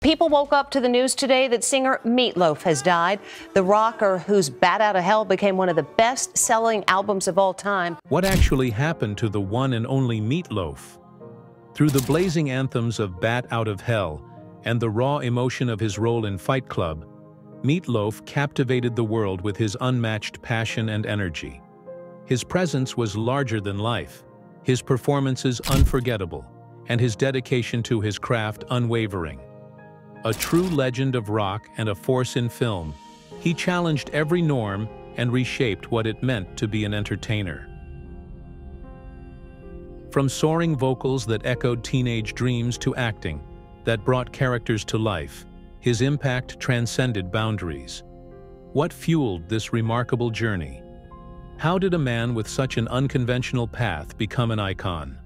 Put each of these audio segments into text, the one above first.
People woke up to the news today that singer Meat Loaf has died. The rocker, whose Bat Out of Hell became one of the best-selling albums of all time. What actually happened to the one and only Meat Loaf? Through the blazing anthems of Bat Out of Hell and the raw emotion of his role in Fight Club, Meat Loaf captivated the world with his unmatched passion and energy. His presence was larger than life, his performances unforgettable, and his dedication to his craft unwavering. A true legend of rock and a force in film, he challenged every norm and reshaped what it meant to be an entertainer. From soaring vocals that echoed teenage dreams to acting that brought characters to life, his impact transcended boundaries. What fueled this remarkable journey? How did a man with such an unconventional path become an icon?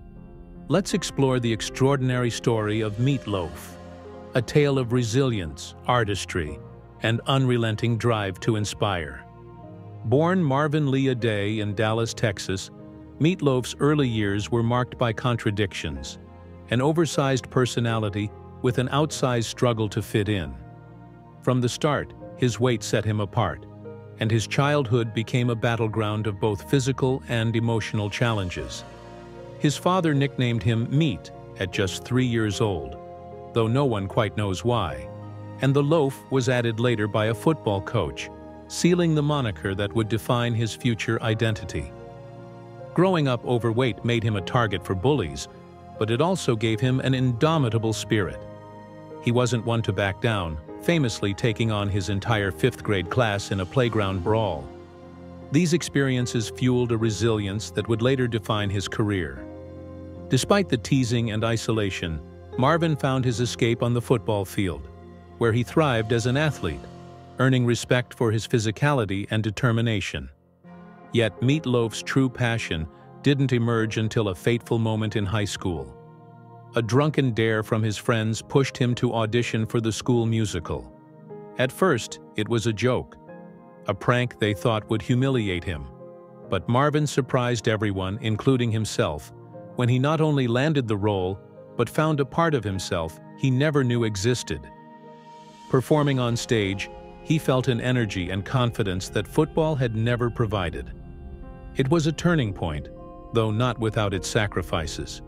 Let's explore the extraordinary story of Meat Loaf. A tale of resilience, artistry, and unrelenting drive to inspire. Born Marvin Lee Aday in Dallas, Texas, Meat Loaf's early years were marked by contradictions, an oversized personality with an outsized struggle to fit in. From the start, his weight set him apart, and his childhood became a battleground of both physical and emotional challenges. His father nicknamed him Meat at just 3 years old, though no one quite knows why, and the loaf was added later by a football coach, sealing the moniker that would define his future identity. Growing up overweight made him a target for bullies, but it also gave him an indomitable spirit. He wasn't one to back down, famously taking on his entire 5th grade class in a playground brawl. These experiences fueled a resilience that would later define his career. Despite the teasing and isolation, Marvin found his escape on the football field, where he thrived as an athlete, earning respect for his physicality and determination. Yet Meat Loaf's true passion didn't emerge until a fateful moment in high school. A drunken dare from his friends pushed him to audition for the school musical. At first, it was a joke, a prank they thought would humiliate him. But Marvin surprised everyone, including himself, when he not only landed the role, but found a part of himself he never knew existed. Performing on stage, he felt an energy and confidence that football had never provided. It was a turning point, though not without its sacrifices.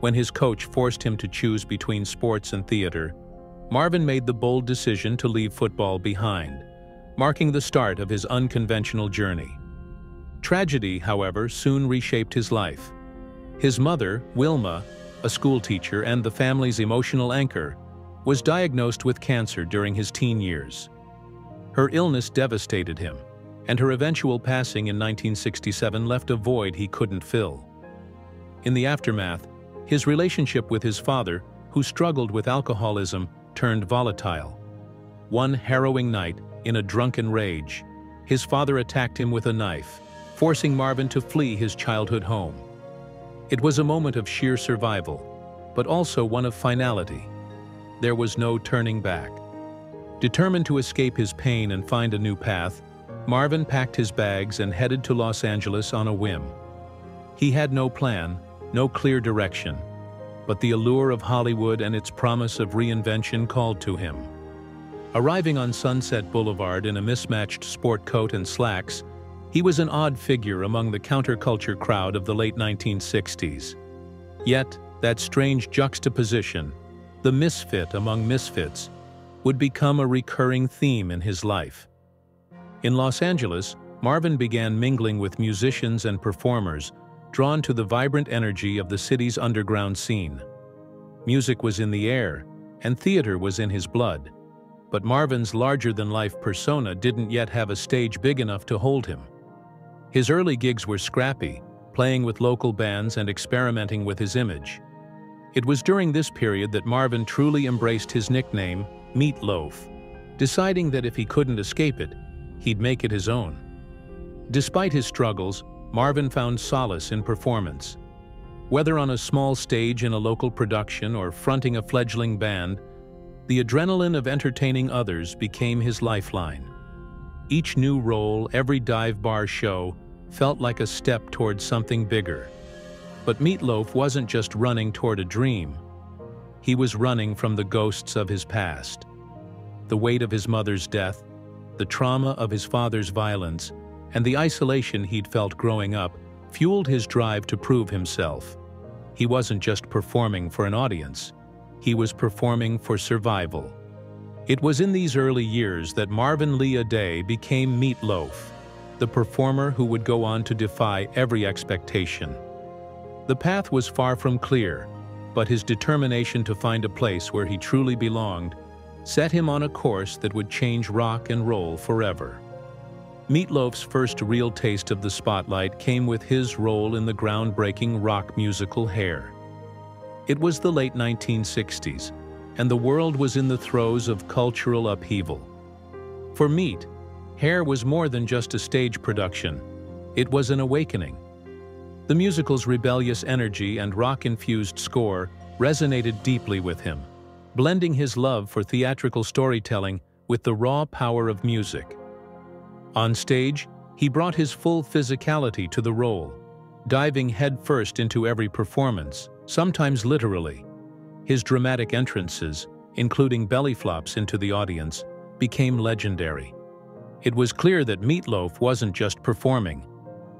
When his coach forced him to choose between sports and theater, Marvin made the bold decision to leave football behind, marking the start of his unconventional journey. Tragedy, however, soon reshaped his life. His mother, Wilma, a schoolteacher and the family's emotional anchor, was diagnosed with cancer during his teen years. Her illness devastated him, and her eventual passing in 1967 left a void he couldn't fill. In the aftermath, his relationship with his father, who struggled with alcoholism, turned volatile. One harrowing night, in a drunken rage, his father attacked him with a knife, forcing Marvin to flee his childhood home. It was a moment of sheer survival, but also one of finality. There was no turning back. Determined to escape his pain and find a new path, Marvin packed his bags and headed to Los Angeles on a whim. He had no plan, no clear direction, but the allure of Hollywood and its promise of reinvention called to him. Arriving on Sunset Boulevard in a mismatched sport coat and slacks, he was an odd figure among the counterculture crowd of the late 1960s. Yet, that strange juxtaposition, the misfit among misfits, would become a recurring theme in his life. In Los Angeles, Marvin began mingling with musicians and performers, drawn to the vibrant energy of the city's underground scene. Music was in the air, and theater was in his blood. But Marvin's larger-than-life persona didn't yet have a stage big enough to hold him. His early gigs were scrappy, playing with local bands and experimenting with his image. It was during this period that Marvin truly embraced his nickname, Meat Loaf, deciding that if he couldn't escape it, he'd make it his own. Despite his struggles, Marvin found solace in performance. Whether on a small stage in a local production or fronting a fledgling band, the adrenaline of entertaining others became his lifeline. Each new role, every dive bar show, felt like a step toward something bigger. But Meat Loaf wasn't just running toward a dream. he was running from the ghosts of his past. The weight of his mother's death, the trauma of his father's violence, and the isolation he'd felt growing up fueled his drive to prove himself. He wasn't just performing for an audience, he was performing for survival. It was in these early years that Marvin Lee Aday became Meat Loaf, the performer who would go on to defy every expectation. The path was far from clear, but his determination to find a place where he truly belonged set him on a course that would change rock and roll forever. Meat Loaf's first real taste of the spotlight came with his role in the groundbreaking rock musical Hair. It was the late 1960s, and the world was in the throes of cultural upheaval. For Meat, Hair was more than just a stage production. It was an awakening. The musical's rebellious energy and rock-infused score resonated deeply with him, blending his love for theatrical storytelling with the raw power of music. On stage, he brought his full physicality to the role, diving headfirst into every performance, sometimes literally. His dramatic entrances, including belly flops into the audience, became legendary. It was clear that Meat Loaf wasn't just performing.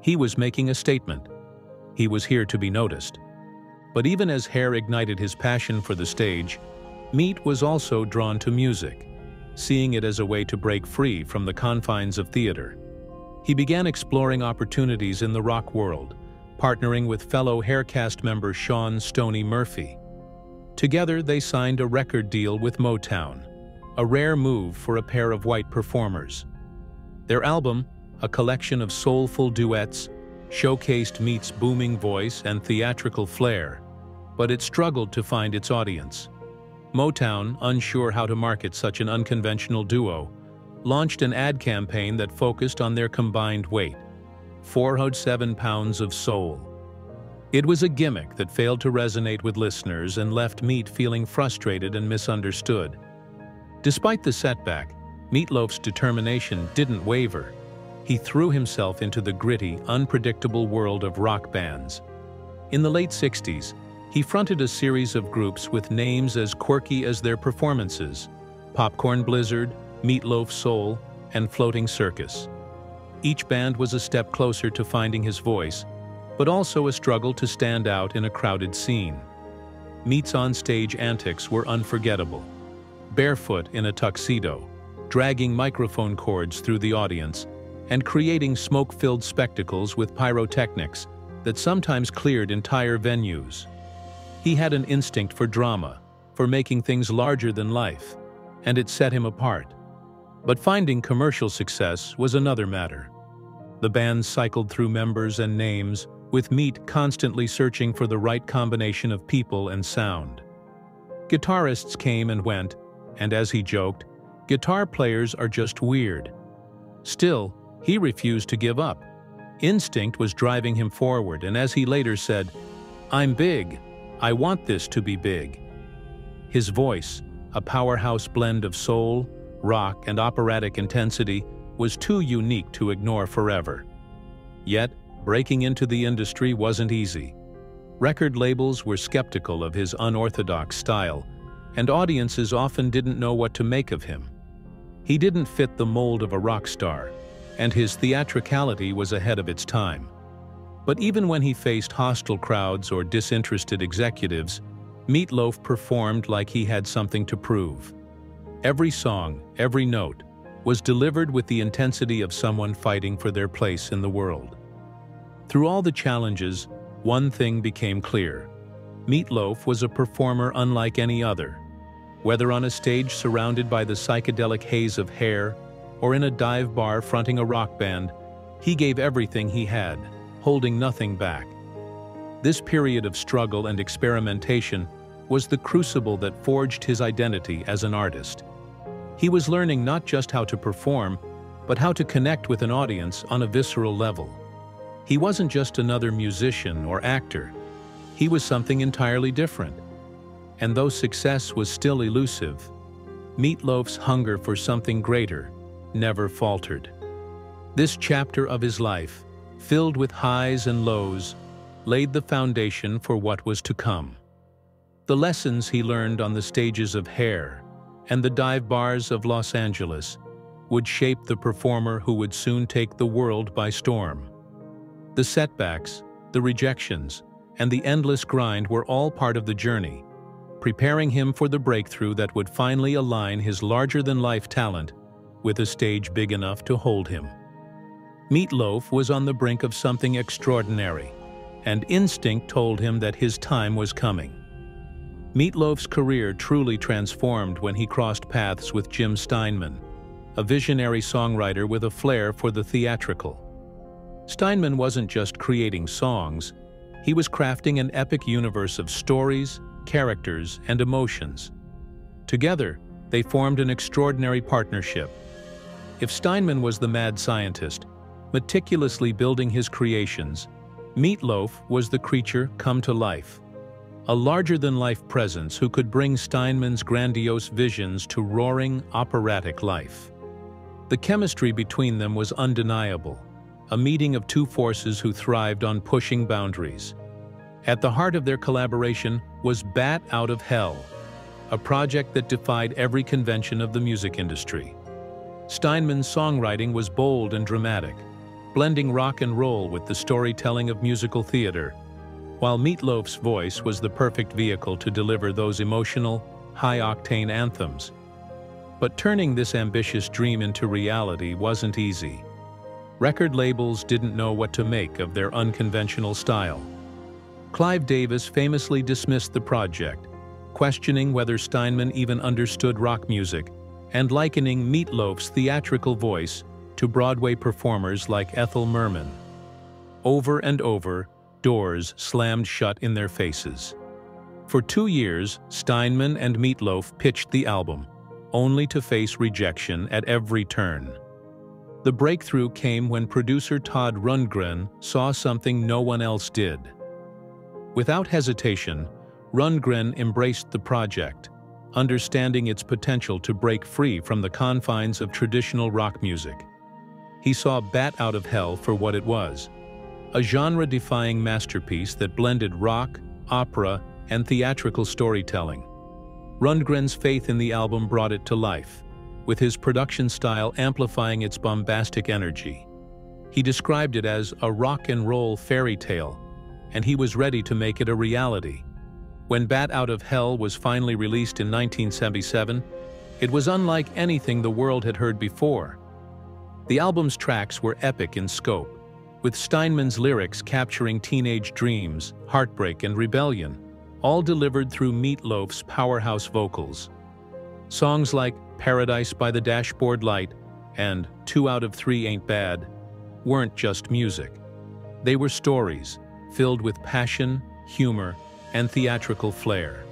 He was making a statement. He was here to be noticed. But even as Hair ignited his passion for the stage, Meat was also drawn to music, seeing it as a way to break free from the confines of theater. He began exploring opportunities in the rock world, partnering with fellow Hair cast member Sean "Stoney" Murphy. Together, they signed a record deal with Motown, a rare move for a pair of white performers. Their album, a collection of soulful duets, showcased Meat's booming voice and theatrical flair, but it struggled to find its audience. Motown, unsure how to market such an unconventional duo, launched an ad campaign that focused on their combined weight, 407 pounds of soul. It was a gimmick that failed to resonate with listeners and left Meat feeling frustrated and misunderstood. Despite the setback, Meat Loaf's determination didn't waver. He threw himself into the gritty, unpredictable world of rock bands. In the late 60s, he fronted a series of groups with names as quirky as their performances: Popcorn Blizzard, Meat Loaf Soul, and Floating Circus. Each band was a step closer to finding his voice, but also a struggle to stand out in a crowded scene. Meat's on-stage antics were unforgettable. Barefoot in a tuxedo, dragging microphone cords through the audience, and creating smoke-filled spectacles with pyrotechnics that sometimes cleared entire venues. He had an instinct for drama, for making things larger than life, and it set him apart. But finding commercial success was another matter. The band cycled through members and names, with Meat constantly searching for the right combination of people and sound. Guitarists came and went, and as he joked, guitar players are just weird. Still, he refused to give up. Instinct was driving him forward, and as he later said, "I'm big. I want this to be big." His voice, a powerhouse blend of soul, rock, and operatic intensity, was too unique to ignore forever. Yet, breaking into the industry wasn't easy. Record labels were skeptical of his unorthodox style, and audiences often didn't know what to make of him. He didn't fit the mold of a rock star, and his theatricality was ahead of its time. But even when he faced hostile crowds or disinterested executives, Meat Loaf performed like he had something to prove. Every song, every note, was delivered with the intensity of someone fighting for their place in the world. Through all the challenges, one thing became clear. Meat Loaf was a performer unlike any other. Whether on a stage surrounded by the psychedelic haze of Hair, or in a dive bar fronting a rock band, he gave everything he had, holding nothing back. This period of struggle and experimentation was the crucible that forged his identity as an artist. He was learning not just how to perform, but how to connect with an audience on a visceral level. He wasn't just another musician or actor. He was something entirely different. And though success was still elusive, Meat Loaf's hunger for something greater never faltered. This chapter of his life, filled with highs and lows, laid the foundation for what was to come. The lessons he learned on the stages of Hair and the dive bars of Los Angeles would shape the performer who would soon take the world by storm. The setbacks, the rejections, and the endless grind were all part of the journey, preparing him for the breakthrough that would finally align his larger-than-life talent with a stage big enough to hold him. Meat Loaf was on the brink of something extraordinary, and instinct told him that his time was coming. Meat Loaf's career truly transformed when he crossed paths with Jim Steinman, a visionary songwriter with a flair for the theatrical. Steinman wasn't just creating songs, he was crafting an epic universe of stories, characters, and emotions. Together, they formed an extraordinary partnership. If Steinman was the mad scientist, meticulously building his creations, Meat Loaf was the creature come to life, a larger-than-life presence who could bring Steinman's grandiose visions to roaring, operatic life. The chemistry between them was undeniable, a meeting of two forces who thrived on pushing boundaries. At the heart of their collaboration was Bat Out of Hell, a project that defied every convention of the music industry. Steinman's songwriting was bold and dramatic, blending rock and roll with the storytelling of musical theater, while Meat Loaf's voice was the perfect vehicle to deliver those emotional, high-octane anthems. But turning this ambitious dream into reality wasn't easy. Record labels didn't know what to make of their unconventional style. Clive Davis famously dismissed the project, questioning whether Steinman even understood rock music, and likening Meat Loaf's theatrical voice to Broadway performers like Ethel Merman. Over and over, doors slammed shut in their faces. For 2 years, Steinman and Meat Loaf pitched the album, only to face rejection at every turn. The breakthrough came when producer Todd Rundgren saw something no one else did. Without hesitation, Rundgren embraced the project, understanding its potential to break free from the confines of traditional rock music. He saw Bat Out of Hell for what it was, a genre-defying masterpiece that blended rock, opera, and theatrical storytelling. Rundgren's faith in the album brought it to life, with his production style amplifying its bombastic energy. He described it as a rock and roll fairy tale, and he was ready to make it a reality. When Bat Out of Hell was finally released in 1977, it was unlike anything the world had heard before. The album's tracks were epic in scope, with Steinman's lyrics capturing teenage dreams, heartbreak, and rebellion, all delivered through Meat Loaf's powerhouse vocals. Songs like Paradise by the Dashboard Light and 2 Out of 3 Ain't Bad weren't just music. They were stories, filled with passion, humor, and theatrical flair.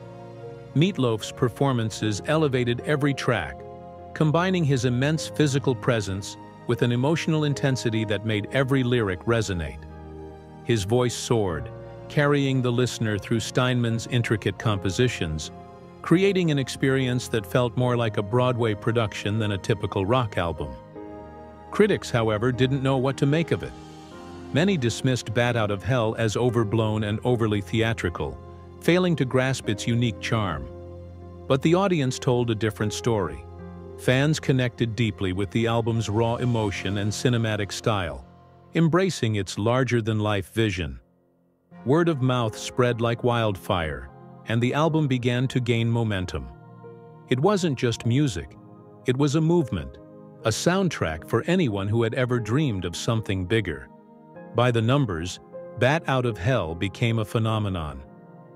Meat Loaf's performances elevated every track, combining his immense physical presence with an emotional intensity that made every lyric resonate. His voice soared, carrying the listener through Steinman's intricate compositions, creating an experience that felt more like a Broadway production than a typical rock album. Critics, however, didn't know what to make of it. Many dismissed Bat Out of Hell as overblown and overly theatrical, failing to grasp its unique charm. But the audience told a different story. Fans connected deeply with the album's raw emotion and cinematic style, embracing its larger-than-life vision. Word of mouth spread like wildfire, and the album began to gain momentum. It wasn't just music, it was a movement, a soundtrack for anyone who had ever dreamed of something bigger. By the numbers, Bat Out of Hell became a phenomenon.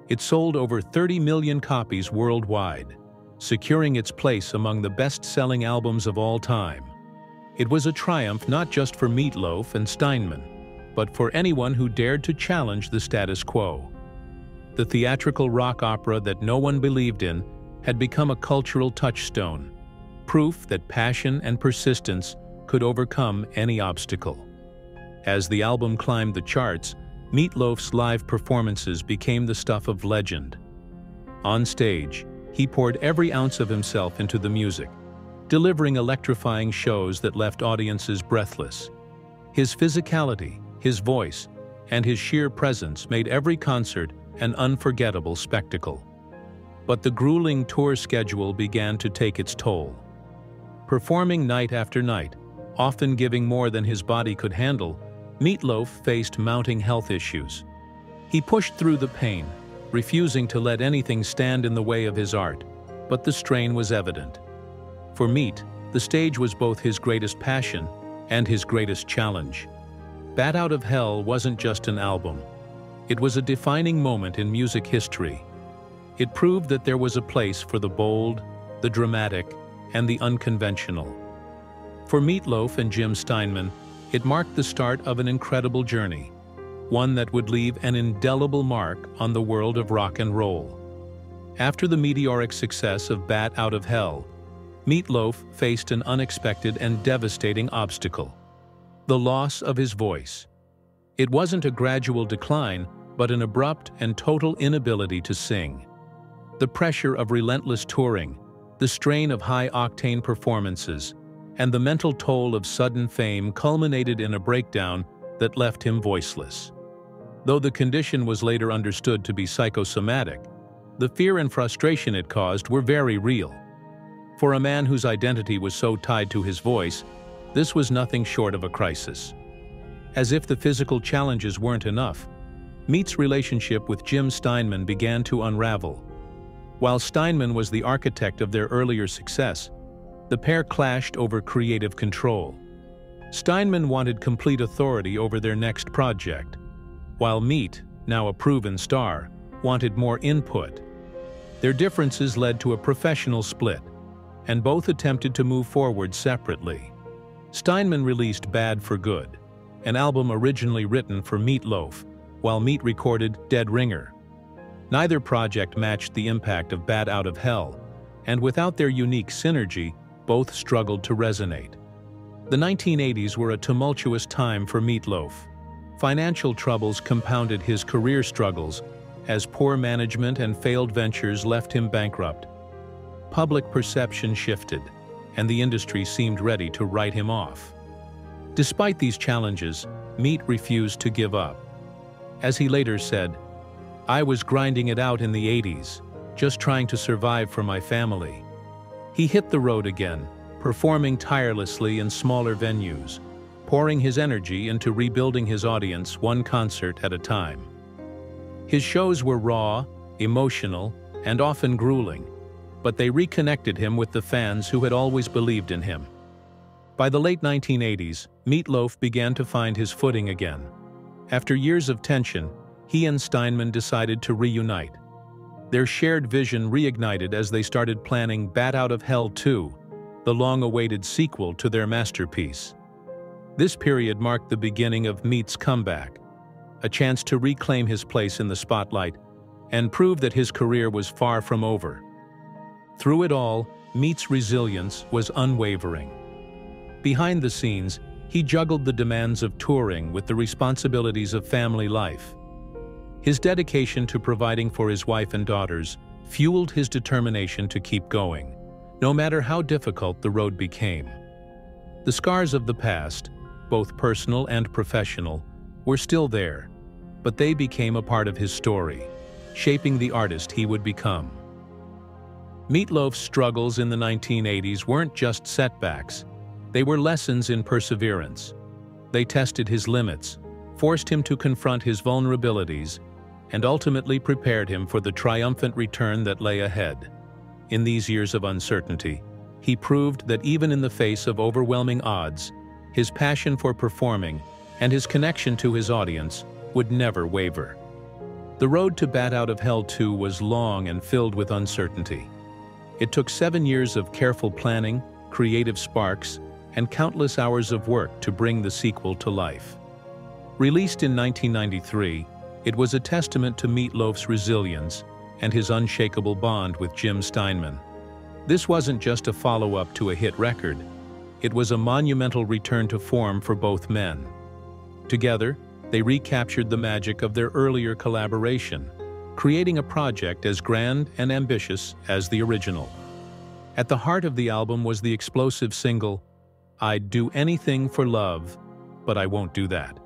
It sold over 30 million copies worldwide, securing its place among the best-selling albums of all time. It was a triumph not just for Meat Loaf and Steinman, but for anyone who dared to challenge the status quo. The theatrical rock opera that no one believed in had become a cultural touchstone, proof that passion and persistence could overcome any obstacle. As the album climbed the charts, Meat Loaf's live performances became the stuff of legend. On stage, he poured every ounce of himself into the music, delivering electrifying shows that left audiences breathless. His physicality, his voice, and his sheer presence made every concert an unforgettable spectacle. But the grueling tour schedule began to take its toll. Performing night after night, often giving more than his body could handle, Meat Loaf faced mounting health issues. He pushed through the pain, refusing to let anything stand in the way of his art, but the strain was evident. For Meat, the stage was both his greatest passion and his greatest challenge. Bat Out of Hell wasn't just an album. It was a defining moment in music history. It proved that there was a place for the bold, the dramatic, and the unconventional. For Meat Loaf and Jim Steinman, it marked the start of an incredible journey, one that would leave an indelible mark on the world of rock and roll. After the meteoric success of Bat Out of Hell, Meat Loaf faced an unexpected and devastating obstacle: the loss of his voice. It wasn't a gradual decline, but an abrupt and total inability to sing. The pressure of relentless touring, the strain of high-octane performances, and the mental toll of sudden fame culminated in a breakdown that left him voiceless. Though the condition was later understood to be psychosomatic, the fear and frustration it caused were very real. For a man whose identity was so tied to his voice, this was nothing short of a crisis. As if the physical challenges weren't enough, Meat's relationship with Jim Steinman began to unravel. While Steinman was the architect of their earlier success, the pair clashed over creative control. Steinman wanted complete authority over their next project, while Meat, now a proven star, wanted more input. Their differences led to a professional split, and both attempted to move forward separately. Steinman released Bad for Good, an album originally written for Meat Loaf, while Meat recorded Dead Ringer. Neither project matched the impact of Bat Out of Hell, and without their unique synergy, both struggled to resonate. The 1980s were a tumultuous time for Meat Loaf. Financial troubles compounded his career struggles, as poor management and failed ventures left him bankrupt. Public perception shifted, and the industry seemed ready to write him off. Despite these challenges, Meat refused to give up. As he later said, "I was grinding it out in the 80s, just trying to survive for my family." He hit the road again, performing tirelessly in smaller venues, pouring his energy into rebuilding his audience one concert at a time. His shows were raw, emotional, and often grueling, but they reconnected him with the fans who had always believed in him. By the late 1980s, Meat Loaf began to find his footing again. After years of tension, he and Steinman decided to reunite. Their shared vision reignited as they started planning Bat Out of Hell 2, the long-awaited sequel to their masterpiece. This period marked the beginning of Meat's comeback, a chance to reclaim his place in the spotlight and prove that his career was far from over. Through it all, Meat's resilience was unwavering. Behind the scenes, he juggled the demands of touring with the responsibilities of family life. His dedication to providing for his wife and daughters fueled his determination to keep going, no matter how difficult the road became. The scars of the past, both personal and professional, were still there, but they became a part of his story, shaping the artist he would become. Meat Loaf's struggles in the 1980s weren't just setbacks, they were lessons in perseverance. They tested his limits, forced him to confront his vulnerabilities, and ultimately prepared him for the triumphant return that lay ahead. In these years of uncertainty, he proved that even in the face of overwhelming odds, his passion for performing and his connection to his audience would never waver. The road to Bat Out of Hell 2 was long and filled with uncertainty. It took 7 years of careful planning, creative sparks, and countless hours of work to bring the sequel to life. Released in 1993, it was a testament to Meat Loaf's resilience and his unshakable bond with Jim Steinman. This wasn't just a follow-up to a hit record, it was a monumental return to form for both men. Together, they recaptured the magic of their earlier collaboration, creating a project as grand and ambitious as the original. At the heart of the album was the explosive single, "I'd Do Anything for Love, But I Won't Do That."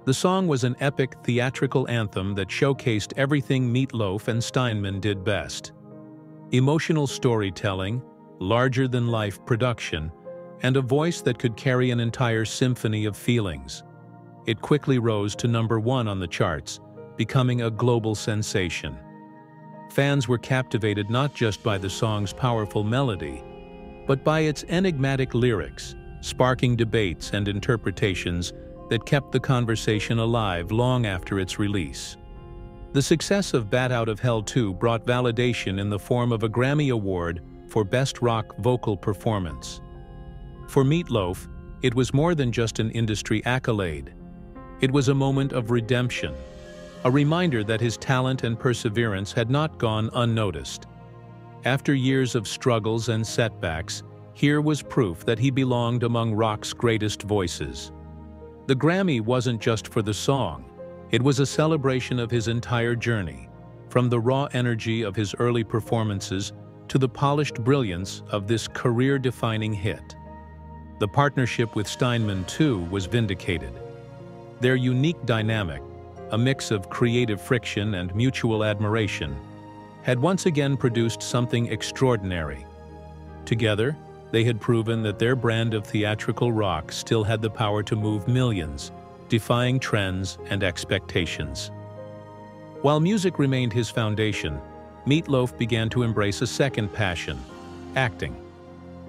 The song was an epic theatrical anthem that showcased everything Meat Loaf and Steinman did best: Emotional storytelling, larger-than-life production, and a voice that could carry an entire symphony of feelings. It quickly rose to #1 on the charts, becoming a global sensation. Fans were captivated not just by the song's powerful melody, but by its enigmatic lyrics, sparking debates and interpretations that kept the conversation alive long after its release. The success of Bat Out of Hell 2 brought validation in the form of a Grammy Award for Best Rock Vocal Performance. For Meat Loaf, it was more than just an industry accolade. It was a moment of redemption, a reminder that his talent and perseverance had not gone unnoticed. After years of struggles and setbacks, here was proof that he belonged among rock's greatest voices. The Grammy wasn't just for the song. It was a celebration of his entire journey, from the raw energy of his early performances to the polished brilliance of this career-defining hit. The partnership with Steinman, too, was vindicated. Their unique dynamic, a mix of creative friction and mutual admiration, had once again produced something extraordinary. Together, they had proven that their brand of theatrical rock still had the power to move millions, defying trends and expectations. While music remained his foundation, Meat Loaf began to embrace a second passion: acting.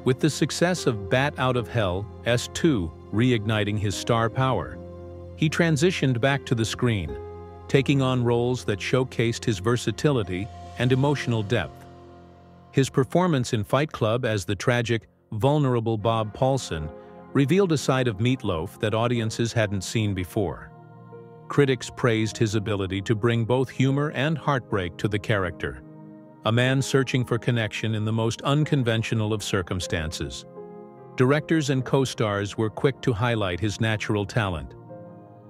With the success of Bat Out of Hell S2 reigniting his star power, he transitioned back to the screen, taking on roles that showcased his versatility and emotional depth. His performance in Fight Club as the tragic, vulnerable Bob Paulson revealed a side of Meat Loaf that audiences hadn't seen before. Critics praised his ability to bring both humor and heartbreak to the character, a man searching for connection in the most unconventional of circumstances. Directors and co-stars were quick to highlight his natural talent.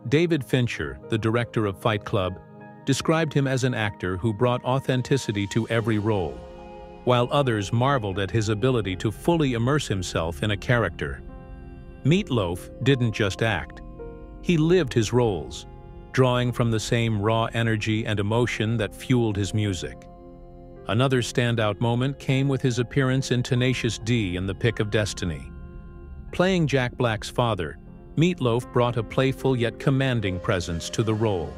David Fincher, the director of Fight Club, described him as an actor who brought authenticity to every role, while others marveled at his ability to fully immerse himself in a character. Meat Loaf didn't just act. He lived his roles, drawing from the same raw energy and emotion that fueled his music. Another standout moment came with his appearance in Tenacious D in The Pick of Destiny. Playing Jack Black's father, Meat Loaf brought a playful yet commanding presence to the role,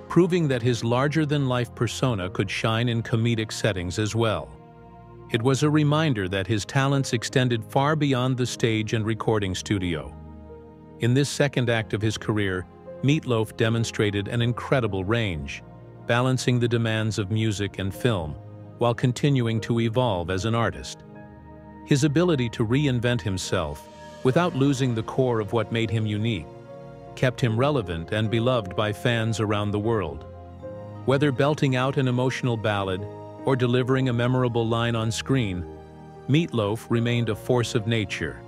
proving that his larger-than-life persona could shine in comedic settings as well. It was a reminder that his talents extended far beyond the stage and recording studio. In this second act of his career, Meat Loaf demonstrated an incredible range, balancing the demands of music and film while continuing to evolve as an artist. His ability to reinvent himself without losing the core of what made him unique kept him relevant and beloved by fans around the world. Whether belting out an emotional ballad or delivering a memorable line on screen, Meat Loaf remained a force of nature,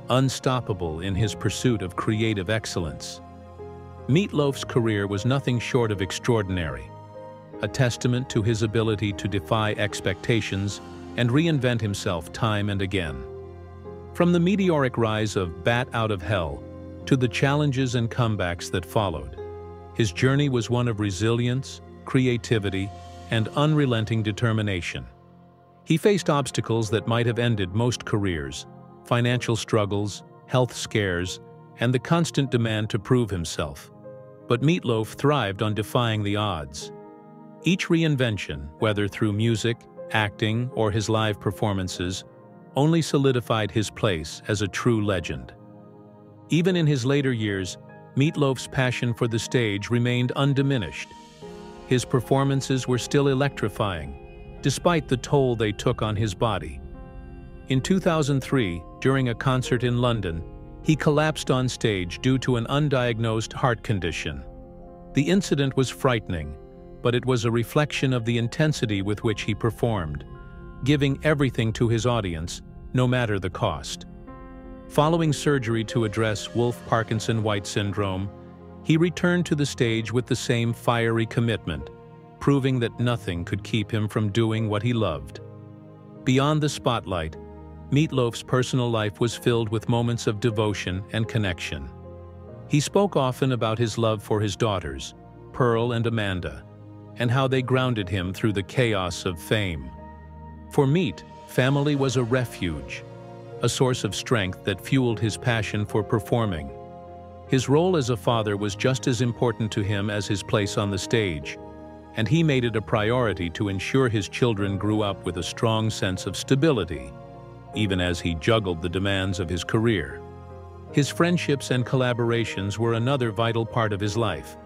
unstoppable in his pursuit of creative excellence. Meat Loaf's career was nothing short of extraordinary, a testament to his ability to defy expectations and reinvent himself time and again. From the meteoric rise of Bat Out of Hell to the challenges and comebacks that followed, his journey was one of resilience, creativity, and unrelenting determination. He faced obstacles that might have ended most careers: financial struggles, health scares, and the constant demand to prove himself. But Meat Loaf thrived on defying the odds. Each reinvention, whether through music, acting, or his live performances, only solidified his place as a true legend. Even in his later years, Meat Loaf's passion for the stage remained undiminished. His performances were still electrifying, despite the toll they took on his body. In 2003, during a concert in London, he collapsed on stage due to an undiagnosed heart condition. The incident was frightening, but it was a reflection of the intensity with which he performed, giving everything to his audience, no matter the cost. Following surgery to address Wolff-Parkinson-White syndrome, he returned to the stage with the same fiery commitment, proving that nothing could keep him from doing what he loved. Beyond the spotlight, Meat Loaf's personal life was filled with moments of devotion and connection. He spoke often about his love for his daughters, Pearl and Amanda, and how they grounded him through the chaos of fame. For Meat, family was a refuge, a source of strength that fueled his passion for performing. His role as a father was just as important to him as his place on the stage, and he made it a priority to ensure his children grew up with a strong sense of stability, even as he juggled the demands of his career. His friendships and collaborations were another vital part of his life.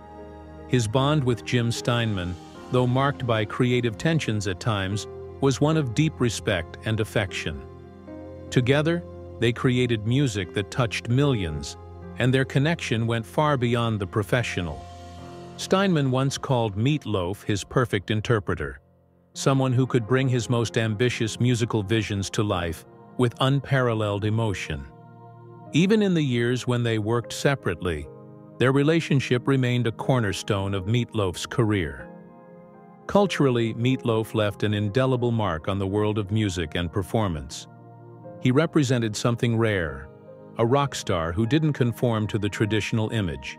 His bond with Jim Steinman, though marked by creative tensions at times, was one of deep respect and affection. Together, they created music that touched millions, and their connection went far beyond the professional. Steinman once called Meat Loaf his perfect interpreter, someone who could bring his most ambitious musical visions to life with unparalleled emotion. Even in the years when they worked separately, their relationship remained a cornerstone of Meat Loaf's career. Culturally, Meat Loaf left an indelible mark on the world of music and performance. He represented something rare, a rock star who didn't conform to the traditional image.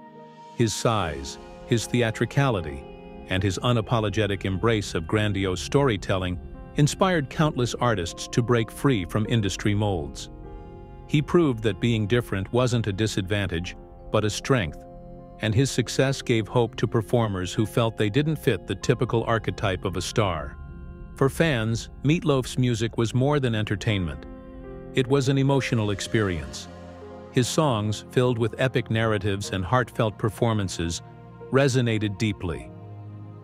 His size, his theatricality, and his unapologetic embrace of grandiose storytelling inspired countless artists to break free from industry molds. He proved that being different wasn't a disadvantage, but a strength, and his success gave hope to performers who felt they didn't fit the typical archetype of a star. For fans, Meat Loaf's music was more than entertainment. It was an emotional experience. His songs, filled with epic narratives and heartfelt performances, resonated deeply.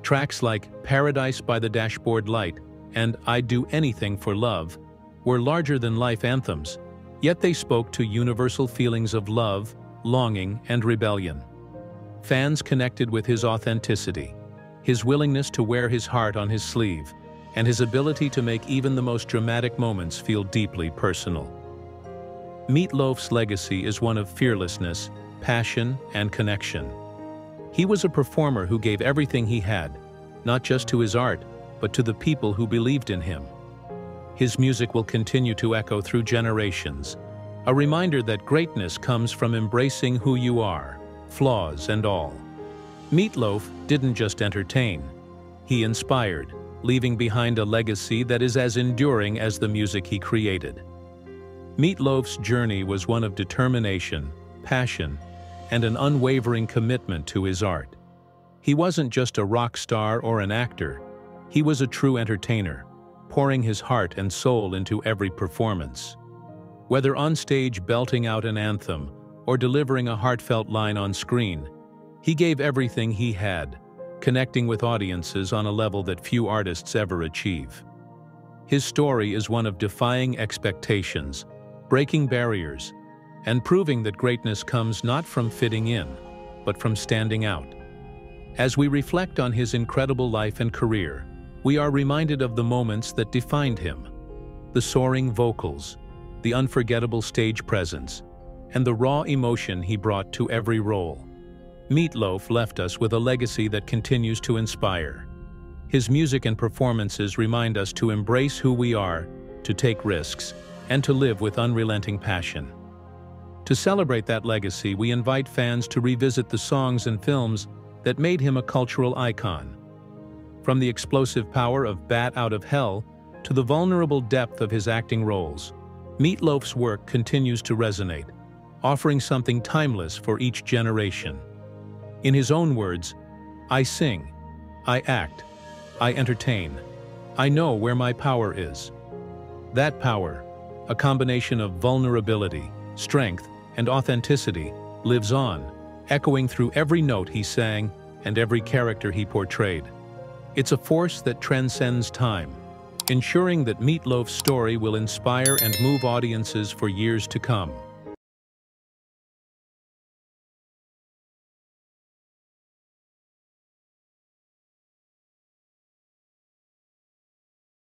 Tracks like Paradise by the Dashboard Light and I'd Do Anything for Love were larger-than-life anthems, yet they spoke to universal feelings of love, longing, and rebellion. Fans connected with his authenticity, his willingness to wear his heart on his sleeve, and his ability to make even the most dramatic moments feel deeply personal. Meat Loaf's legacy is one of fearlessness, passion, and connection. He was a performer who gave everything he had, not just to his art, but to the people who believed in him. His music will continue to echo through generations, a reminder that greatness comes from embracing who you are, flaws and all. Meat Loaf didn't just entertain, he inspired, leaving behind a legacy that is as enduring as the music he created. Meat Loaf's journey was one of determination, passion, and an unwavering commitment to his art. He wasn't just a rock star or an actor, he was a true entertainer, pouring his heart and soul into every performance. Whether on stage belting out an anthem or delivering a heartfelt line on screen, he gave everything he had, connecting with audiences on a level that few artists ever achieve. His story is one of defying expectations, breaking barriers, and proving that greatness comes not from fitting in, but from standing out. As we reflect on his incredible life and career, we are reminded of the moments that defined him: the soaring vocals, the unforgettable stage presence, and the raw emotion he brought to every role. Meat Loaf left us with a legacy that continues to inspire. His music and performances remind us to embrace who we are, to take risks, and to live with unrelenting passion. To celebrate that legacy, we invite fans to revisit the songs and films that made him a cultural icon. From the explosive power of Bat Out of Hell to the vulnerable depth of his acting roles, Meat Loaf's work continues to resonate, offering something timeless for each generation. In his own words, "I sing, I act, I entertain. I know where my power is." That power, a combination of vulnerability, strength, and authenticity, lives on, echoing through every note he sang and every character he portrayed. It's a force that transcends time, ensuring that Meat Loaf's story will inspire and move audiences for years to come.